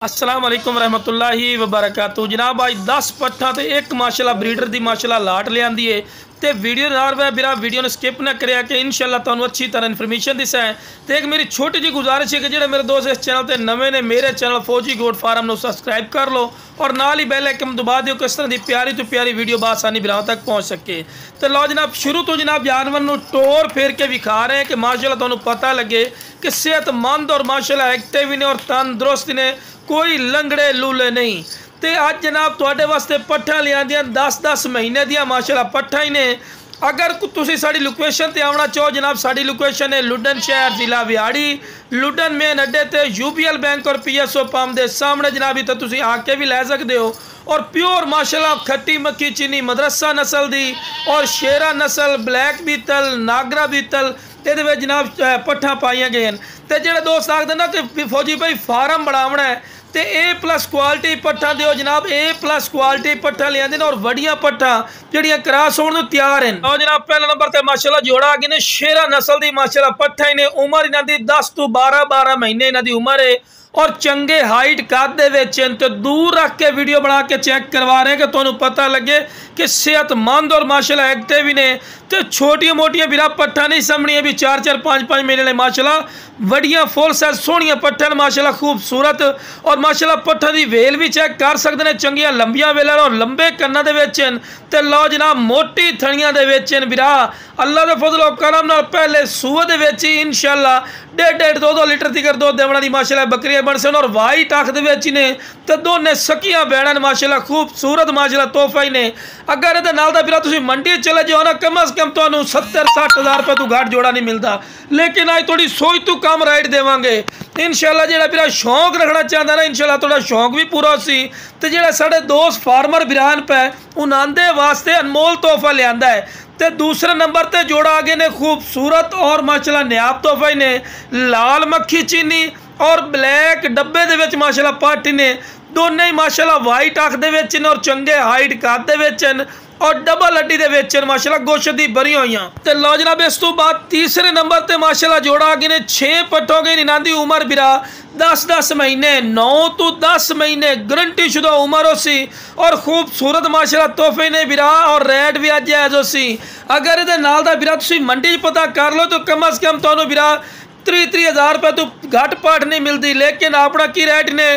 अस्सलाम वालेकुम रहमतुल्लाहि वबरकातुहू। जनाब आज 10 पट्ठा तो एक माशाल्लाह ब्रीडर की माशाल्लाह लाट लियांदी है तो वीडियो नाल मेरा वीडियो ने स्किप ना करिया कि इंशाल्लाह तुहानू अच्छी तरह इन्फॉर्मेशन दिसा है। तो एक मेरी छोटी जी गुजारिश है कि जो मेरे दोस्त इस चैनल पर नवे ने मेरे चैनल फौजी गोट फार्म को सबसक्राइब कर लो और नाल ही बेल आइकन दबा दियो किस तरह की प्यारी तो प्यारी वीडियो बासानी बिराह तक पहुँच सके। तो लो जनाब शुरू तो जनाब जानवर को टोर फेर के विखा रहे हैं कि माशाल्लाह तुहानू पता लगे कि सेहतमंद और माशाल्लाह एक्टिव ने और तंदुरुस्त ने, कोई लंगड़े लूले नहीं। तो अज जनाब तुहाडे वास्ते पट्ठा लियांदियां 10-10 महीने दियां माशाल्लाह पट्ठा ही ने। अगर तुसी साड़ी लोकेशन ते आवना चाहो जनाब साड़ी लोकेशन है लुडन शहर जिला विहाड़ी, लुडन मेन अड्डे ते यूबीएल बैंक और पीएसओ पंप के सामने जनाब इत्थे तुसी आके भी लै सकते हो। और प्योर माशाल्लाह खट्टी मक्खी चीनी मदरसा नस्ल दी और शेरा नस्ल ब्लैक बीतल नागरा बीतल ये जनाब पट्ठा पाइया गए हैं। तो जो दोस्त आखते ना कि फौजी भाई फार्म बढ़ावना है तो A+ क्वालिटी पट्ठा दो जनाब, A+ क्वालिटी पट्ठा लिया और वड़िया पट्ठा जड़ियाँ क्रॉस होने तैयार हैं। और जनाब पहले नंबर पर माशाल्लाह जोड़ा आ गए ने शेरा नस्ल की माशाल्लाह पट्ठा ही ने। उम्र इन्हों की 10 तो 12 महीने इन्हों की उम्र है और चंगे हाइट कद तो दूर रख के वीडियो बना के चेक करवा रहे हैं कि तुहानू पता लगे कि सेहतमंद और माशाल्लाह एक्टिव ही ने। तो छोटिया मोटिया बिरा पट्ठा नहीं समझिया भी 4-4 5-5 महीने माशाल्लाह वड़िया फुल साइज सोहनिया पट्ठा माशाल्लाह खूबसूरत। और माशाल्लाह पट्ठा की वेल भी चेक कर सकते हैं, चंगिया लंबिया वेल और लंबे कन्ना दे विच ते लो जनाब मोटी थणियां दे विच बिरा अल्लाह के फजल और करम नाल पहले सूए दे विच ही इंशाल्लाह 1.5 2 लीटर तक दुध देवना दी माशाल्लाह बकरियां बन सन। और वाइट अख दे विच ने ते दोने सकियां बैणन माशाल्लाह खूबसूरत माशाल्लाह तोहफा ही ने। अगर ये नाल दा बिरा तुसीं मंडी चले जाओ ना कम अज़ कम तुहानू 70-60 हज़ार रुपये तो घट जोड़ा नहीं मिलता, लेकिन अज थोड़ी सोच तो कम राइट देवांगे इंशाल्लाह। जो बिरा शौक रखना चाहता ना इंशाल्लाह थोड़ा शौक भी पूरा सी। तो जो साढ़े दोस्त फार्मर बिरान पे उन्होंने वास्ते अनमोल तोहफा लिया है। तो दूसरे नंबर पर जोड़ा आगे ने खूबसूरत और माशाल्लाह नायाब तोहफा ही ने लाल मक्खी चीनी और ब्लैक डब्बे दे विच माशाल्लाह पट्ठ ने दोनों ही माशाल्लाह वाइट अख दे विच और चंगे हाइट कद दे विच और डबल हड्डी दे विच माशाल्लाह गोश्त दी भरी हुई। तो लो जनाब इस तो बाद तीसरे नंबर पर माशाल्लाह जोड़ा आगे ने 6 पट्ठों की इन्हां दी उम्र बिरा 10-10 महीने 9 तो 10 महीने गारंटी शुदा उम्र हो सी और खूबसूरत माशाल्लाह तोहफे ने बिरा और रेट भी अज जायज़ हो सी। अगर ये नाल दा बिरा तुसीं मंडी पता कर लो तो कम अज़ कम तुहानू बिरा 30 हज़ार रुपये तो घट पाठ नहीं मिलती, लेकिन अपना की रेट ने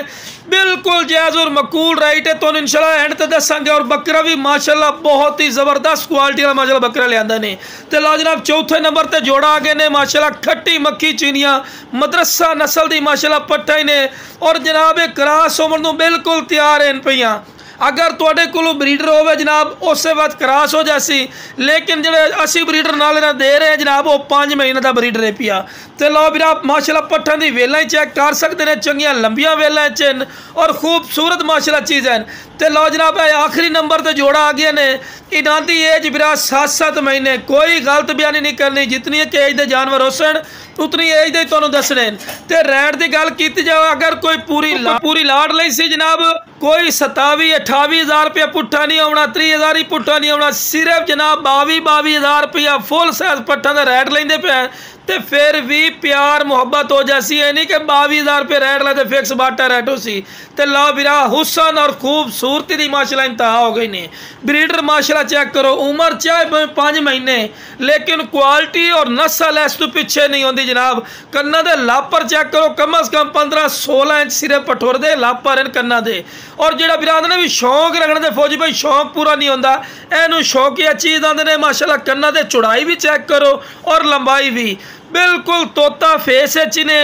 बिल्कुल जायज़ और मकूल राइट है तो इंशाल्लाह एंड तक दसांगे। और बकरा भी माशाल्लाह बहुत ही ज़बरदस्त क्वालिटी का माशाल्लाह बकरा लिया ने। तो लो जनाब चौथे नंबर पर जोड़ा आ गए ने माशाल्लाह खट्टी मक्खी चीनिया मदरसा नस्ल की माशाल्लाह पट्ठा ही ने और जनाब क्रॉस होने को बिल्कुल तैयार हैं पियाँ। अगर तुहाडे कोल ब्रीडर होवे जनाब उस वक्त क्रॉस हो जासी, लेकिन जो असी ब्रीडर नाल दे रहे हैं जनाब वो 5 महीने का ब्रीडर है पिया। तो लो बिरा माशाल्लाह पट्ठा की वेलें चेक कर सकते हैं, चंगिया लंबिया वेलें च और खूबसूरत माशाल्लाह चीज़ हैं। तो लो जनाब आखिरी नंबर पर जोड़ा आ गया ने इन्हां दी एज बिरा 7-7 महीने। कोई गलत बयानी नहीं करनी, जितनी एक एज के जानवर हो सन उतनी एज दे तुहानू दसने। तो रेट की गल की जाए अगर कोई पूरी लाड़ लई सी जनाब कोई 27-28 हज़ार रुपया पुट्ठा नहीं आना, 30 हज़ार ही पुट्ठा नहीं आना, सिर्फ जनाब 22 हज़ार रुपया फुल साइज पट्ठा का रेट लेंदे पे। तो फिर भी प्यार मुहब्बत हो जासी है नहीं कि 22 हज़ार रुपये रेट लेते फिक्स बाटा रेट हो सी। तो लो बिरा हुसन और खूबसूरती की माशाल्लाह इंतहा हो गई ने। ब्रीडर माशाल्लाह चेक करो उम्र चाहे 5 महीने लेकिन क्वालिटी और नस्ल इस तो पीछे नहीं होती जनाब। कन्ना दे लापर चेक करो कम अज़ कम 15-16 इंच सिरे पठोर दे लापर हैं कन्ना दे। और जो बिरा ने भी शौक रखने दे फौजी भाई शौक पूरा नहीं होता, इनू शौकिया चीज़ आते हैं माशाल्लाह। कन्ना दे चौड़ाई भी चेक करो और लंबाई भी बिल्कुल तोता फेस ने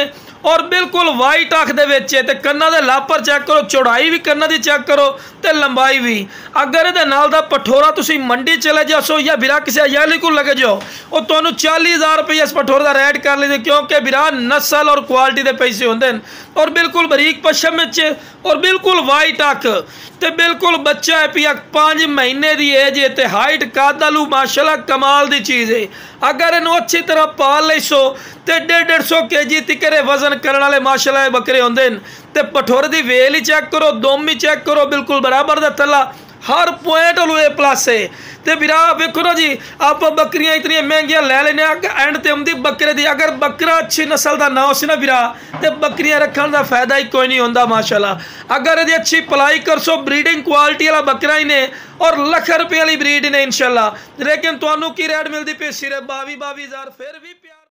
और बिल्कुल वाइट अख दे विच ते कन्ना दे लापर चेक करो, चौड़ाई भी कन्ना दी चेक करो ते लंबाई भी। अगर ये नाल दा पठोरा तुसी मंडी चले जाओ या बिरा किसी अयाली को लगे जाओ वो तुहानू 40 हज़ार रुपये इस पठोरे का रेट कर लेते, क्योंकि बिरा नस्ल और क्वालिटी के पैसे होंगे और बिल्कुल बरीक पशम और बिल्कुल वाइट अख ते बिल्कुल बच्चा है पिया 5 महीने की एज है तो हाइट कदालू माशाल्लाह कमाल की चीज़ है। अगर इनू अच्छी तरह पाल ले सो तो 150 kg तिकरे वजन करने वाले माशाल्लाह बकरे होंगे। तो पठोरे की वेल ही चेक करो, दुम ही चेक करो, बिल्कुल बराबर का थला हर पॉइंट A+ है। तो ਵੀਰਾ ਵੇਖੋ ना जी आप बकरियां इतनी महंगियां ले लेने एंड ते आउंदी बकरे दी अगर बकरा अच्छी नस्ल का ना हो सी ना ਵੀਰਾ तो बकरियां रखने का फायदा ही कोई नहीं होंदा माशाल्लाह। अगर यदि अच्छी पलाई करसो ब्रीडिंग क्वालिटी वाला बकरा ही ने और लाख रुपये वाली ब्रीड ने इंशाल्लाह, लेकिन तुहानू की रेट मिलती पे सिर्फ 22,000 फिर भी